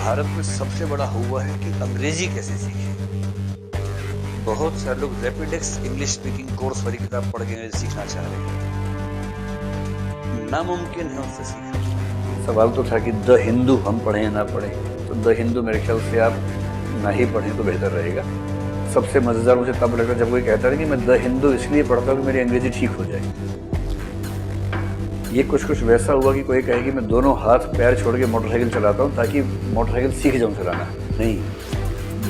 भारत में सबसे बड़ा हुआ है कि अंग्रेजी कैसे सीखें। बहुत सारे लोग रैपिडेक्स इंग्लिश स्पीकिंग कोर्स वाली किताब पढ़ के अंग्रेजी सीखना चाह रहे हैं, नामुमकिन है उससे सीखना। सवाल तो था कि द हिंदू हम पढ़ें या ना पढ़ें, तो द हिंदू मेरे ख्याल से आप ना ही पढ़ें तो बेहतर रहेगा। सबसे मज़ेदार मुझे तब लगता है जब कोई कहता है कि मैं द हिंदू इसलिए पढ़ता हूँ कि मेरी अंग्रेजी ठीक हो जाए। ये कुछ वैसा हुआ कि कोई कहे कि मैं दोनों हाथ पैर छोड़ के मोटरसाइकिल चलाता हूँ ताकि मोटरसाइकिल सीख जाऊँ चलाना। नहीं,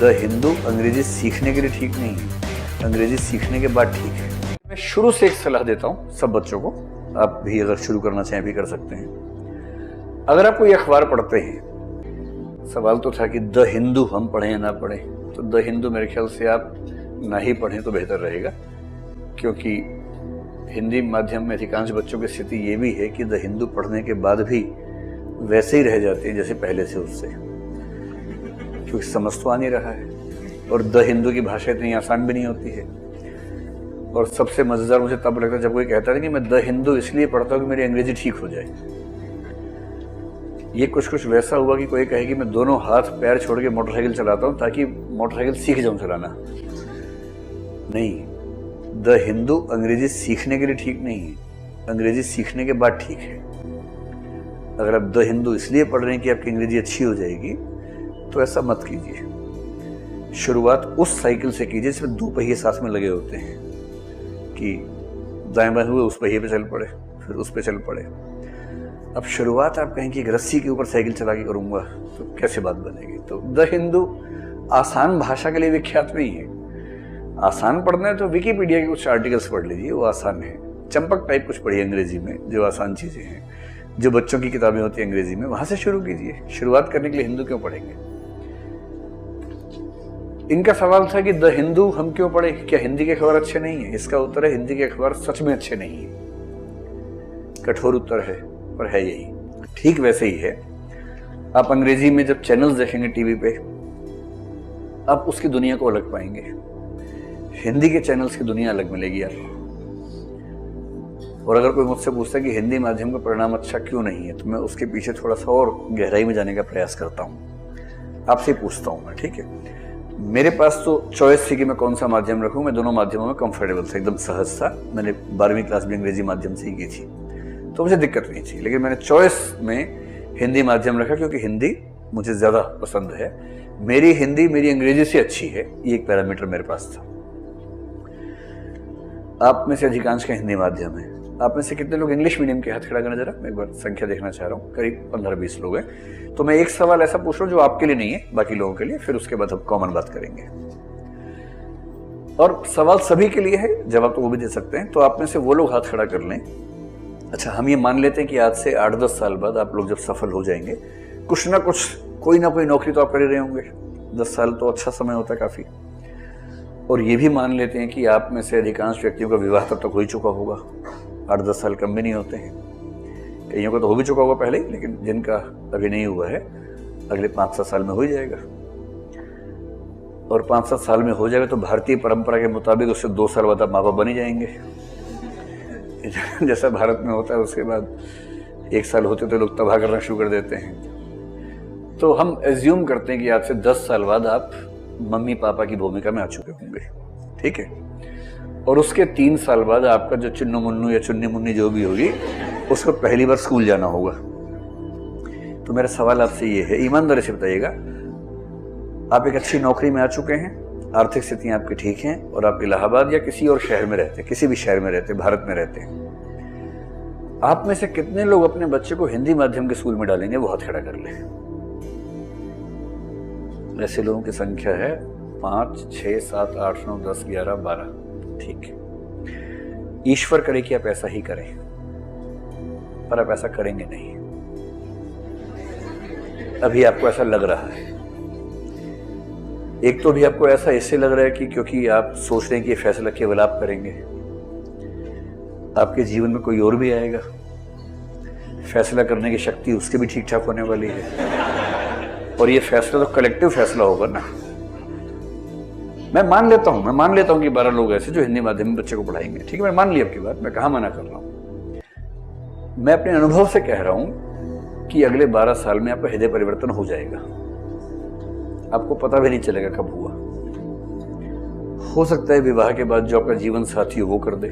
द हिंदू अंग्रेजी सीखने के लिए ठीक नहीं है, अंग्रेजी सीखने के बाद ठीक है। मैं शुरू से एक सलाह देता हूँ सब बच्चों को, आप भी अगर शुरू करना चाहें भी कर सकते हैं। अगर आप कोई अखबार पढ़ते हैं, सवाल तो था कि द हिंदू हम पढ़ें या ना पढ़ें, तो द हिंदू मेरे ख्याल से आप ना ही पढ़ें तो बेहतर रहेगा, क्योंकि हिंदी माध्यम में अधिकांश बच्चों की स्थिति ये भी है कि द हिंदू पढ़ने के बाद भी वैसे ही रह जाते हैं जैसे पहले से उससे, क्योंकि समझ तो आ नहीं रहा है और द हिंदू की भाषा इतनी आसान भी नहीं होती है। और सबसे मज़ेदार मुझे तब लगता है जब कोई कहता है कि मैं द हिंदू इसलिए पढ़ता हूँ कि मेरी अंग्रेजी ठीक हो जाए। ये कुछ वैसा हुआ कि कोई कहे कि मैं दोनों हाथ पैर छोड़ के मोटरसाइकिल चलाता हूँ ताकि मोटरसाइकिल सीख जाऊँ चलाना। नहीं, द हिंदू अंग्रेजी सीखने के लिए ठीक नहीं है, अंग्रेजी सीखने के बाद ठीक है। अगर आप द हिंदू इसलिए पढ़ रहे हैं कि आपकी अंग्रेजी अच्छी हो जाएगी, तो ऐसा मत कीजिए। शुरुआत उस साइकिल से कीजिए जिसमें दो पहिए साथ में लगे होते हैं, कि दाएं बाएं हुए उस पहिए पे चल पड़े, फिर उस पे चल पड़े। अब शुरुआत आप कहें कि एक रस्सी के ऊपर साइकिल चला के करूंगा तो कैसे बात बनेगी। तो द हिंदू आसान भाषा के लिए विख्यात नहीं है। आसान पढ़ना है तो विकिपीडिया के कुछ आर्टिकल्स पढ़ लीजिए, वो आसान है। चंपक टाइप कुछ पढ़िए अंग्रेजी में, जो आसान चीज़ें हैं, जो बच्चों की किताबें होती हैं अंग्रेजी में, वहाँ से शुरू कीजिए। शुरुआत करने के लिए हिंदू क्यों पढ़ेंगे। इनका सवाल था कि द हिंदू हम क्यों पढ़े, क्या हिंदी के अखबार अच्छे नहीं है। इसका उत्तर है हिंदी के अखबार सच में अच्छे नहीं है। कठोर उत्तर है पर है यही। ठीक वैसे ही है, आप अंग्रेजी में जब चैनल्स देखेंगे टीवी पे, आप उसकी दुनिया को अलग पाएंगे। हिंदी के चैनल्स की दुनिया अलग मिलेगी आपको। और अगर कोई मुझसे पूछता है कि हिंदी माध्यम का परिणाम अच्छा क्यों नहीं है, तो मैं उसके पीछे थोड़ा सा और गहराई में जाने का प्रयास करता हूँ। आपसे पूछता हूँ मैं, ठीक है। मेरे पास तो चॉइस थी कि मैं कौन सा माध्यम रखूँ। मैं दोनों माध्यमों में कंफर्टेबल था, एकदम सहज था। मैंने 12वीं क्लास भी अंग्रेजी माध्यम से ही की थी, तो मुझे दिक्कत नहीं थी। लेकिन मैंने चॉइस में हिंदी माध्यम रखा क्योंकि हिंदी मुझे ज़्यादा पसंद है। मेरी हिंदी मेरी अंग्रेजी से अच्छी है, ये एक पैरामीटर मेरे पास था। आप में से अधिकांश का हिंदी माध्यम है। आप में से कितने लोग इंग्लिश मीडियम के, हाथ खड़ा करना जरा, मैं एक बार संख्या देखना चाह रहा हूँ। करीब 15-20 लोग हैं। तो मैं एक सवाल ऐसा पूछ रहा हूँ जो आपके लिए नहीं है, बाकी लोगों के लिए, फिर उसके बाद हम कॉमन बात करेंगे। और सवाल सभी के लिए है, जवाब तो वो भी दे सकते हैं। तो आप में से वो लोग हाथ खड़ा कर लें। अच्छा, हम ये मान लेते हैं कि आज से 8-10 साल बाद आप लोग जब सफल हो जाएंगे, कुछ ना कुछ, कोई ना कोई नौकरी तो आप कर ही रहे होंगे। 10 साल तो अच्छा समय होता है काफ़ी। और ये भी मान लेते हैं कि आप में से अधिकांश व्यक्तियों का विवाह तब तक हो ही चुका होगा। 8-10 साल कम भी नहीं होते हैं। कईयों का तो हो भी चुका होगा पहले ही, लेकिन जिनका अभी नहीं हुआ है, अगले 5-7 साल में हो ही जाएगा। और 5-7 साल में हो जाएगा तो भारतीय परंपरा के मुताबिक उससे 2 साल बाद आप माँ बाप बन ही जाएंगे। जैसा भारत में होता है, उसके बाद 1 साल होते तो लोग तबाह करना शुरू कर देते हैं। तो हम एज्यूम करते हैं कि आज से 10 साल बाद आप मम्मी पापा की भूमिका में आ चुके होंगे, ठीक है। और उसके 3 साल बाद आपका जो चुन्नू मुन्नू या चुन्नी मुन्नी जो भी होगी, उसको पहली बार स्कूल जाना होगा। तो मेरा सवाल आपसे ये है, ईमानदारी से बताइएगा, आप एक अच्छी नौकरी में आ चुके हैं, आर्थिक स्थितियां आपकी ठीक हैं, और आप इलाहाबाद या किसी और शहर में रहते हैं, किसी भी शहर में रहते हैं, भारत में रहते हैं। आप में से कितने लोग अपने बच्चे को हिंदी माध्यम के स्कूल में डालेंगे, वो हाथ खड़ा कर ले। ऐसे लोगों की संख्या है 5, 6, 7, 8, 9, 10, 11, 12। ठीक है, ईश्वर करे कि आप ऐसा ही करें, पर आप ऐसा करेंगे नहीं। अभी आपको ऐसा लग रहा है। एक तो भी आपको ऐसा इससे लग रहा है कि क्योंकि आप सोच रहे हैं कि ये फैसला केवल आप करेंगे, आपके जीवन में कोई और भी आएगा, फैसला करने की शक्ति उसके भी ठीक ठाक होने वाली है। और ये फैसला तो कलेक्टिव फैसला होगा ना। मैं मान लेता हूं कि 12 लोग ऐसे जो हिंदी माध्यम में बच्चे को पढ़ाएंगे, ठीक है, मैं मान लिया आपकी बात, मैं कहाँ मना कर रहा हूं। मैं अपने अनुभव से कह रहा हूं कि अगले 12 साल में आपका हृदय परिवर्तन हो जाएगा। आपको पता भी नहीं चलेगा कब हुआ। हो सकता है विवाह के बाद जो आपका जीवन साथी हो वो कर दे,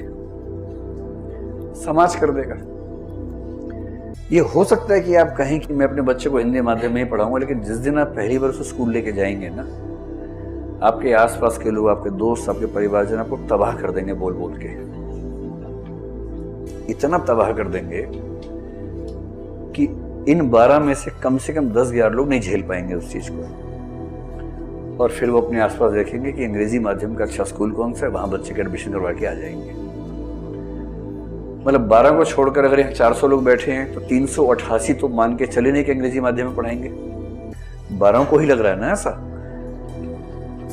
समाज कर देगा। ये हो सकता है कि आप कहें कि मैं अपने बच्चे को हिंदी माध्यम में ही पढ़ाऊंगा, लेकिन जिस दिन आप पहली बार उसको स्कूल लेके जाएंगे ना, आपके आसपास के लोग, आपके दोस्त, आपके परिवारजन आपको तबाह कर देंगे बोल बोल के। इतना तबाह कर देंगे कि इन 12 में से कम 10-11 लोग नहीं झेल पाएंगे उस चीज को, और फिर वो अपने आसपास देखेंगे कि अंग्रेजी माध्यम का अच्छा स्कूल कौन सा है, वहां बच्चे का एडमिशन करवा के आ जाएंगे। मतलब 12 को छोड़कर अगर यहाँ 400 लोग बैठे हैं तो 388 तो मान के चले नहीं कि अंग्रेजी माध्यम में पढ़ाएंगे। 12 को ही लग रहा है ना ऐसा।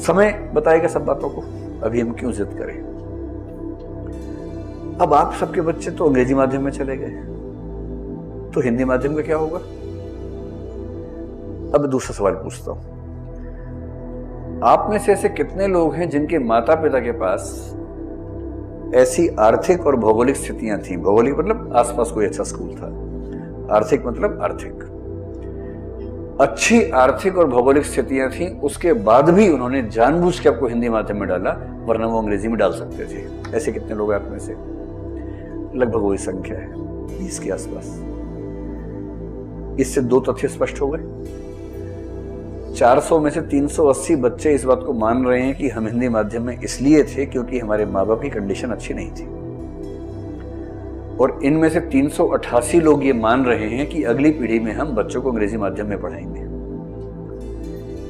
समय बताएगा सब बातों को, अभी हम क्यों जिद करें। अब आप सबके बच्चे तो अंग्रेजी माध्यम में चले गए, तो हिंदी माध्यम का क्या होगा। अब दूसरा सवाल पूछता हूं, आप में से ऐसे कितने लोग हैं जिनके माता पिता के पास ऐसी आर्थिक और भौगोलिक स्थितियां थी। भौगोलिक मतलब आसपास कोई अच्छा स्कूल था, आर्थिक मतलब आर्थिक, अच्छी आर्थिक और भौगोलिक स्थितियां थी, उसके बाद भी उन्होंने जानबूझ के आपको हिंदी माध्यम में डाला, वरना वो अंग्रेजी में डाल सकते थे। ऐसे कितने लोग आप में से? लगभग वही संख्या है, 20 के आसपास। इससे 2 तथ्य स्पष्ट हो गए। 400 में से 380 बच्चे इस बात को मान रहे हैं कि हम हिंदी माध्यम में इसलिए थे क्योंकि हमारे माँ बाप की कंडीशन अच्छी नहीं थी, और इनमें से 388 लोग ये मान रहे हैं कि अगली पीढ़ी में हम बच्चों को अंग्रेजी माध्यम में पढ़ाएंगे।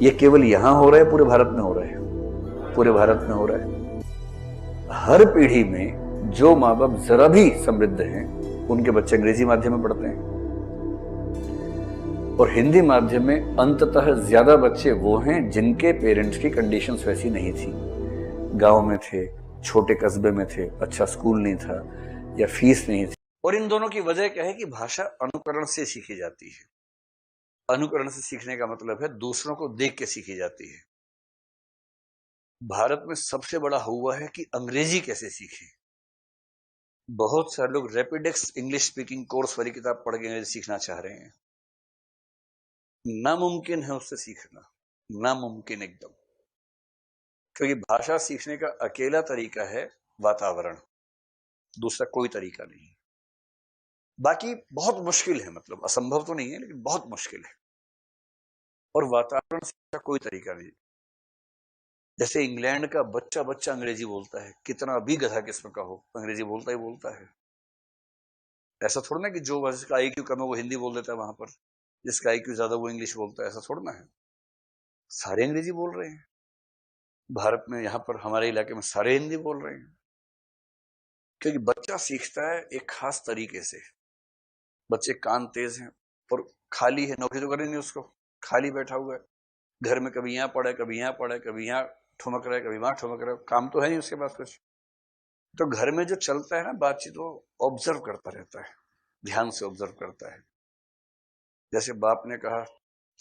ये केवल यहां हो रहा है, पूरे भारत में हो रहा है, पूरे भारत में हो रहा है। हर पीढ़ी में जो माँ बाप जरा भी समृद्ध हैं उनके बच्चे अंग्रेजी माध्यम में पढ़ते हैं, और हिंदी माध्यम में अंततः ज्यादा बच्चे वो हैं जिनके पेरेंट्स की कंडीशंस वैसी नहीं थी, गांव में थे, छोटे कस्बे में थे, अच्छा स्कूल नहीं था या फीस नहीं थी। और इन दोनों की वजह क्या है कि भाषा अनुकरण से सीखी जाती है। अनुकरण से सीखने का मतलब है दूसरों को देख के सीखी जाती है। भारत में सबसे बड़ा हुआ है कि अंग्रेजी कैसे सीखें। बहुत सारे लोग रैपिडेक्स इंग्लिश स्पीकिंग कोर्स वाली किताब पढ़ के अंग्रेजी सीखना चाह रहे हैं। नामुमकिन है उससे सीखना, नामुमकिन एकदम। क्योंकि भाषा सीखने का अकेला तरीका है वातावरण, दूसरा कोई तरीका नहीं। बाकी बहुत मुश्किल है, मतलब असंभव तो नहीं है लेकिन बहुत मुश्किल है, और वातावरण सीखने का कोई तरीका नहीं। जैसे इंग्लैंड का बच्चा बच्चा अंग्रेजी बोलता है, कितना भी गधा किस्म का हो अंग्रेजी बोलता ही बोलता है। ऐसा थोड़ा ना कि जो जिसका आईक्यू कम है वो हिंदी बोल देता है, वहां पर जिसका आईक्यू ज्यादा वो इंग्लिश बोलता है, ऐसा थोड़ा ना है। सारे अंग्रेजी बोल रहे हैं भारत में, यहाँ पर हमारे इलाके में सारे हिंदी बोल रहे हैं। क्योंकि बच्चा सीखता है एक खास तरीके से। बच्चे कान तेज हैं और खाली है, नौकरी तो करे नहीं उसको, खाली बैठा हुआ है घर में, कभी यहाँ पढ़े कभी यहाँ पढ़े, कभी यहाँ ठुमक रहा है कभी वहां ठुमक रहा है, काम तो है नहीं उसके पास कुछ। तो घर में जो चलता है ना बातचीत, वो ऑब्जर्व करता रहता है, ध्यान से ऑब्जर्व करता है। जैसे बाप ने कहा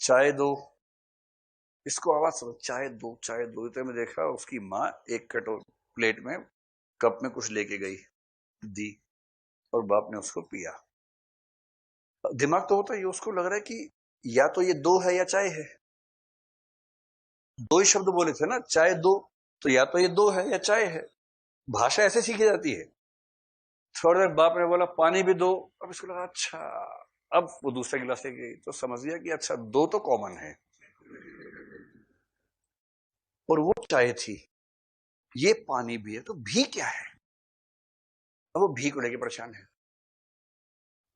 चाय दो, इसको आवाज सुनो, चाय दो चाय दो। तो मैं देखा उसकी माँ एक प्लेट में कप में कुछ लेके गई, दी, और बाप ने उसको पिया। दिमाग तो होता है, ये उसको लग रहा है कि या तो ये दो है या चाय है। दो ही शब्द बोले थे ना, चाय दो, तो या तो ये दो है या चाय है। भाषा ऐसे सीखी जाती है। थोड़ी देर बाप ने बोला पानी भी दो, अब इसको लगा अच्छा, अब वो दूसरा गिलास लेके गई तो समझ लिया कि अच्छा दो तो कॉमन है, और वो चाय थी, ये पानी भी है, तो भी क्या है। अब वो भी को लेके परेशान है,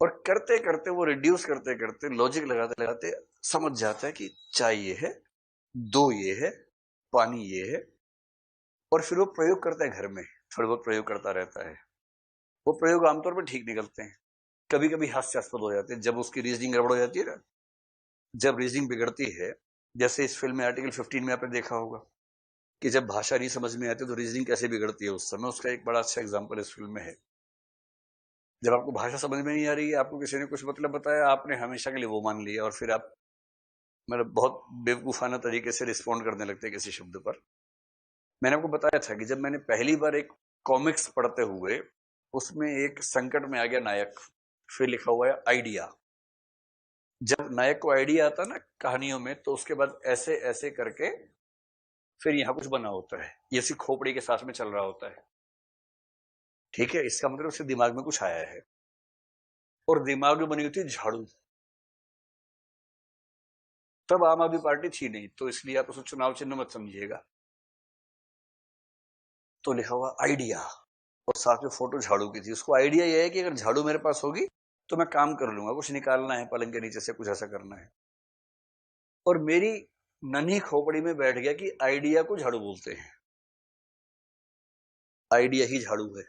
और करते करते वो रिड्यूस करते करते लॉजिक लगाते लगाते समझ जाता है कि चाय ये है, दो ये है, पानी ये है। और फिर वो प्रयोग करता है घर में, थोड़ा बहुत प्रयोग करता रहता है। वो प्रयोग आमतौर पर ठीक निकलते हैं, कभी कभी हास्यास्पद हो जाते हैं जब उसकी रीजनिंग गड़बड़ हो जाती है ना। जब रीजनिंग बिगड़ती है, जैसे इस फिल्म में आर्टिकल 15 में आपने देखा होगा कि जब भाषा नहीं समझ में आती तो रीजनिंग कैसे बिगड़ती है उस समय, उसका एक बड़ा अच्छा एग्जाम्पल इस फिल्म में है। जब आपको भाषा समझ में नहीं आ रही है, आपको किसी ने कुछ मतलब बताया, आपने हमेशा के लिए वो मान लिया, और फिर आप मतलब बहुत बेवकूफाना तरीके से रिस्पॉन्ड करने लगते हैं किसी शब्द पर। मैंने आपको बताया था कि जब मैंने पहली बार एक कॉमिक्स पढ़ते हुए, उसमें एक संकट में आ गया नायक, फिर लिखा हुआ है आइडिया, जब नायक को आइडिया आता ना कहानियों में, तो उसके बाद ऐसे ऐसे करके फिर यहां कुछ बना होता है, ये सी खोपड़ी के साथ में चल रहा होता है। ठीक है, इसका मतलब उसके दिमाग में कुछ आया है, और दिमाग में बनी होती है झाड़ू। तब आम आदमी पार्टी थी नहीं, तो इसलिए आप उसको चुनाव चिन्ह मत समझिएगा। तो लिखा हुआ आइडिया, और साथ में फोटो झाड़ू की थी। उसको आइडिया यह है कि अगर झाड़ू मेरे पास होगी तो मैं काम कर लूंगा, कुछ निकालना है पलंग के नीचे से, कुछ ऐसा करना है। और मेरी नन्ही खोपड़ी में बैठ गया कि आइडिया को झाड़ू बोलते हैं, आइडिया ही झाड़ू है।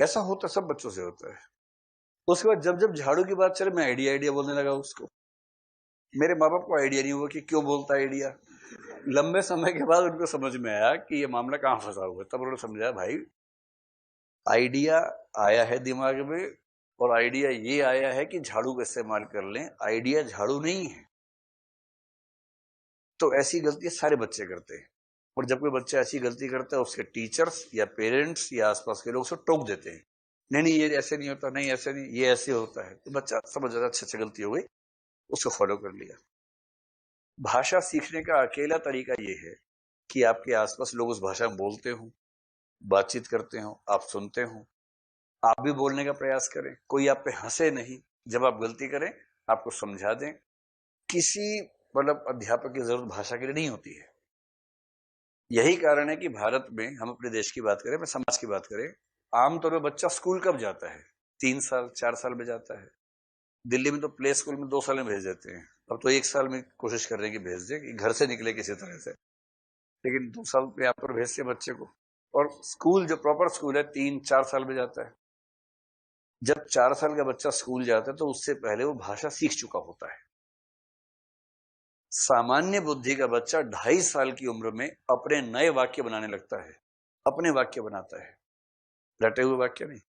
ऐसा होता, सब बच्चों से होता है। उसके बाद जब जब झाड़ू की बात चले, मैं आइडिया आइडिया बोलने लगा उसको। मेरे माँ बाप को आइडिया नहीं हुआ कि क्यों बोलता है आइडिया। लंबे समय के बाद उनको समझ में आया कि ये मामला कहां फंसा हुआ है। तब उन्होंने समझाया, भाई आइडिया आया है दिमाग में, और आइडिया ये आया है कि झाड़ू का इस्तेमाल कर लें, आइडिया झाड़ू नहीं है। तो ऐसी गलती सारे बच्चे करते हैं, और जब कोई बच्चा ऐसी गलती करता है, उसके टीचर्स या पेरेंट्स या आसपास के लोग उसको टोक देते हैं, नहीं नहीं ये ऐसे नहीं होता, नहीं ऐसे नहीं, ये ऐसे होता है। तो बच्चा समझ जाता, अच्छा गलती हो गई, उसको फॉलो कर लिया। भाषा सीखने का अकेला तरीका ये है कि आपके आसपास लोग उस भाषा में बोलते हो, बातचीत करते हो, आप सुनते हो, आप भी बोलने का प्रयास करें, कोई आप पे हंसे नहीं, जब आप गलती करें आपको समझा दें। किसी मतलब अध्यापक की जरूरत भाषा के लिए नहीं होती है। यही कारण है कि भारत में, हम अपने देश की बात करें, मैं समाज की बात करें, आमतौर पर बच्चा स्कूल कब जाता है? 3 साल 4 साल में जाता है। दिल्ली में तो प्ले स्कूल में 2 साल में भेज देते हैं, अब तो 1 साल में कोशिश कर रहे हैं कि भेज दें, कि घर से निकले किसी तरह से। लेकिन 2 साल पे आप तो भेजते हैं बच्चे को। और स्कूल जो प्रॉपर स्कूल है 3-4 साल में जाता है। जब 4 साल का बच्चा स्कूल जाता है तो उससे पहले वो भाषा सीख चुका होता है। सामान्य बुद्धि का बच्चा 2.5 साल की उम्र में अपने नए वाक्य बनाने लगता है, अपने वाक्य बनाता है, रटे हुए वाक्य नहीं,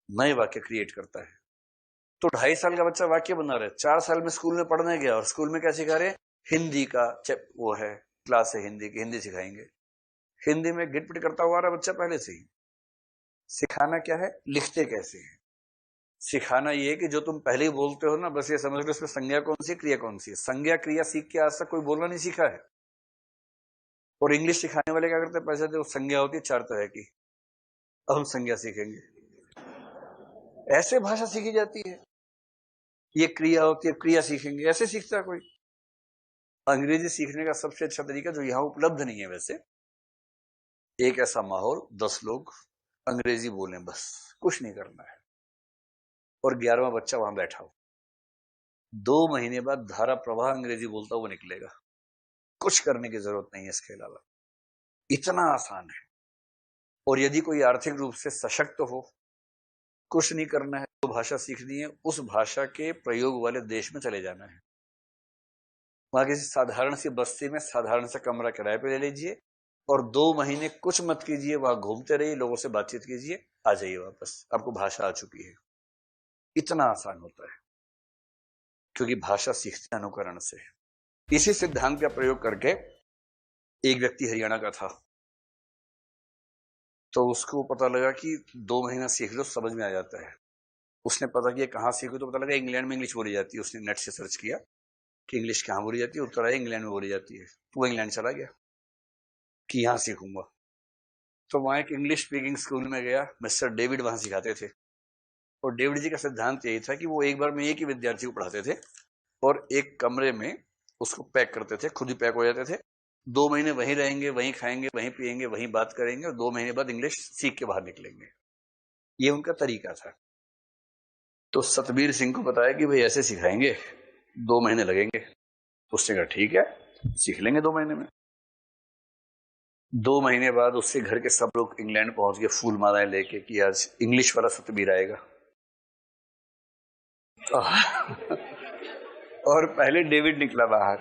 नए वाक्य क्रिएट करता है। तो 2.5 साल का बच्चा वाक्य बना रहा है, 4 साल में स्कूल में पढ़ने गया, और स्कूल में क्या सिखा रहे हैं? हिंदी का वो है, क्लास है हिंदी की, हिंदी सिखाएंगे। हिंदी में गिटपिट करता हुआ रहा बच्चा पहले से ही। सिखाना क्या है? लिखते कैसे हैं। सिखाना ये है कि जो तुम पहले ही बोलते हो ना, बस ये समझ लो इसमें संज्ञा कौन सी, क्रिया कौन सी है। संज्ञा क्रिया सीख के आज तक कोई बोलना नहीं सीखा है। और इंग्लिश सिखाने वाले क्या करते हैं? पैसे दो, संज्ञा होती है 4 तरह की, अब हम संज्ञा सीखेंगे। ऐसे भाषा सीखी जाती है। ये क्रिया होती है, क्रिया सीखेंगे, ऐसे सीखता है कोई। अंग्रेजी सीखने का सबसे अच्छा तरीका, जो यहां उपलब्ध नहीं है वैसे, एक ऐसा माहौल, 10 लोग अंग्रेजी बोलें, बस कुछ नहीं करना है, और 11वां बच्चा वहां बैठा हो। 2 महीने बाद धारा प्रवाह अंग्रेजी बोलता हुआ निकलेगा। कुछ करने की जरूरत नहीं है इसके अलावा, इतना आसान है। और यदि कोई आर्थिक रूप से सशक्त हो, कुछ नहीं करना है, तो भाषा सीखनी है, उस भाषा के प्रयोग वाले देश में चले जाना है। वहां किसी साधारण सी बस्ती में साधारण सा कमरा किराए पे ले लीजिए, और 2 महीने कुछ मत कीजिए, वहां घूमते रहिए, लोगों से बातचीत कीजिए, आ जाइए वापस, आपको भाषा आ चुकी है। इतना आसान होता है, क्योंकि भाषा सीखते अनुकरण से। इसी सिद्धांत का प्रयोग करके एक व्यक्ति हरियाणा का था, तो उसको पता लगा कि 2 महीना सीख लो समझ में आ जाता है। उसने पता किया कहाँ सीखो, तो पता लगा इंग्लैंड में इंग्लिश बोली जाती है। उसने नेट से सर्च किया कि इंग्लिश कहाँ बोली जाती है, उत्तर आया इंग्लैंड में बोली जाती है। तो वो इंग्लैंड चला गया कि यहाँ सीखूंगा। तो वहां एक इंग्लिश स्पीकिंग स्कूल में गया, मिस्टर डेविड वहां सिखाते थे। और डेविड जी का सिद्धांत यही था कि वो एक बार में एक ही विद्यार्थी को पढ़ाते थे, और एक कमरे में उसको पैक करते थे, खुद ही पैक हो जाते थे। 2 महीने वहीं रहेंगे, वहीं खाएंगे, वहीं पिएंगे, वहीं बात करेंगे, और 2 महीने बाद इंग्लिश सीख के बाहर निकलेंगे। ये उनका तरीका था। तो सतबीर सिंह को बताया कि भाई ऐसे सिखाएंगे, 2 महीने लगेंगे। उसने कहा ठीक है, सीख लेंगे 2 महीने में। 2 महीने बाद उससे घर के सब लोग इंग्लैंड पहुंच गए, फूल मालाएं लेके, कि आज इंग्लिश वाला सतबीर आएगा। और पहले डेविड निकला बाहर,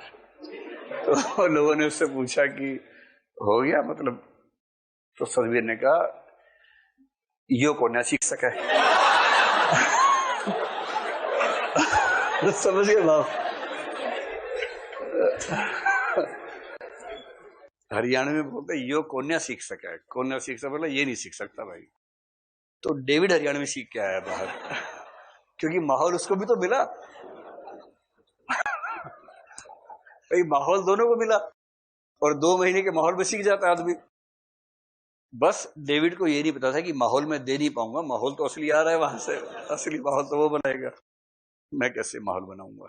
तो लोगों ने उससे पूछा कि हो गया मतलब? तो सतबीर ने कहा, यो को ना सीख सका है। समझ गए बाप? हरियाणा में बोलते यो कोन्या सीख सका है, कोन्या सीख सका, बोला ये नहीं सीख सकता भाई। तो डेविड हरियाणा में सीख के आया बाहर, क्योंकि माहौल उसको भी तो मिला। भाई माहौल दोनों को मिला और 2 महीने के माहौल में सीख जाता है आदमी। बस डेविड को ये नहीं पता था कि माहौल में दे नहीं पाऊंगा, माहौल तो असली आ रहा है वहां से, असली माहौल तो वो बनाएगा, मैं कैसे माहौल बनाऊंगा।